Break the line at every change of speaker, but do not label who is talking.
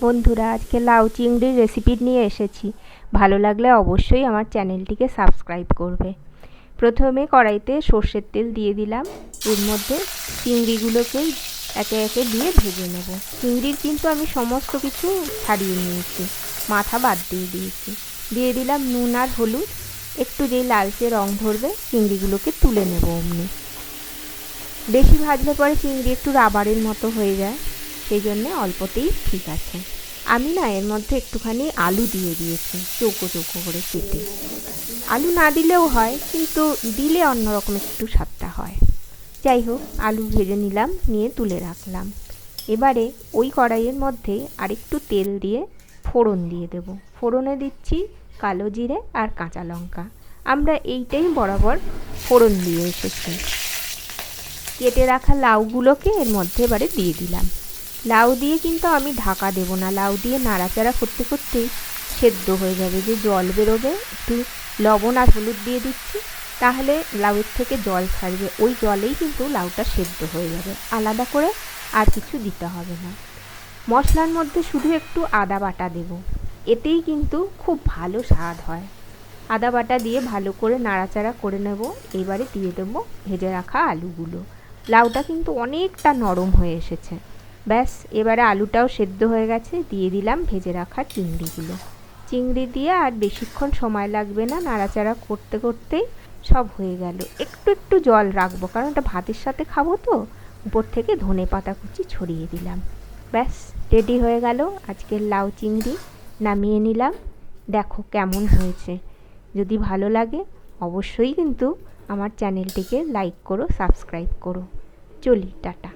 বন্ধুরা, আজকে লাউ চিংড়ির রেসিপি নিয়ে এসেছি। ভালো লাগলে অবশ্যই আমার চ্যানেলটিকে সাবস্ক্রাইব করবে। প্রথমে কড়াইতে সর্ষের তেল দিয়ে দিলাম। এর মধ্যে চিংড়িগুলোকে একে একে দিয়ে ভেজে নেব। চিংড়ির কিন্তু আমি সমস্ত কিছু ছাড়িয়ে নিয়েছি, মাথা বাদ দিয়ে দিয়েছি। দিয়ে দিলাম নুন আর হলুদ। একটু যেই লালচে রং ধরবে চিংড়িগুলোকে তুলে নেব অমনি। বেশি ভাজলে পরে চিংড়ি একটু রাবারের মতো হয়ে যায়, সেই জন্যে অল্পতেই ঠিক আছে। আমি না এর মধ্যে একটুখানি আলু দিয়ে দিয়েছি, চৌকো চৌকো করে কেটে। আলু না দিলেও হয়, কিন্তু দিলে অন্যরকম একটু স্বাদটা হয়। যাই হোক, আলু ভেজে নিলাম, নিয়ে তুলে রাখলাম। এবারে ওই কড়াইয়ের মধ্যে আরেকটু তেল দিয়ে ফোড়ন দিয়ে দেব। ফোড়নে দিচ্ছি কালো জিরে আর কাঁচা লঙ্কা। আমরা এইটাই বরাবর ফোড়ন দিয়ে এসেছি। কেটে রাখা লাউগুলোকে এর মধ্যে এবারে দিয়ে দিলাম। লাউ দিয়ে কিন্তু আমি ঢাকা দেব না, লাউ দিয়ে নাড়াচাড়া করতে করতেই সেদ্ধ হয়ে যাবে, যে জল বেরোবে। একটু লবণ আর হলুদ দিয়ে দিচ্ছি, তাহলে লাউয়ের থেকে জল ছাড়বে, ওই জলেই কিন্তু লাউটা সেদ্ধ হয়ে যাবে। আলাদা করে আর কিছু দিতে হবে না। মশলার মধ্যে শুধু একটু আদা বাটা দেব, এতেই কিন্তু খুব ভালো স্বাদ হয়। আদা বাটা দিয়ে ভালো করে নাড়াচাড়া করে নেব। এবারে দিয়ে দেবো ভেজে রাখা আলুগুলো। লাউটা কিন্তু অনেকটা নরম হয়ে এসেছে। ব্যাস, এবারে আলুটাও সেদ্ধ হয়ে গেছে। দিয়ে দিলাম ভেজে রাখা চিংড়িগুলো। চিংড়ি দিয়ে আর বেশিক্ষণ সময় লাগবে না, নাড়াচাড়া করতে করতেই সব হয়ে গেল। একটু একটু জল রাখবো, কারণ এটা ভাতের সাথে খাবো তো। উপর থেকে ধনে পাতা কুচি ছড়িয়ে দিলাম। ব্যাস, রেডি হয়ে গেল আজকের লাউ চিংড়ি। নামিয়ে নিলাম। দেখো কেমন হয়েছে। যদি ভালো লাগে অবশ্যই কিন্তু আমার চ্যানেলটিকে লাইক করো, সাবস্ক্রাইব করো। চলি, টাটা।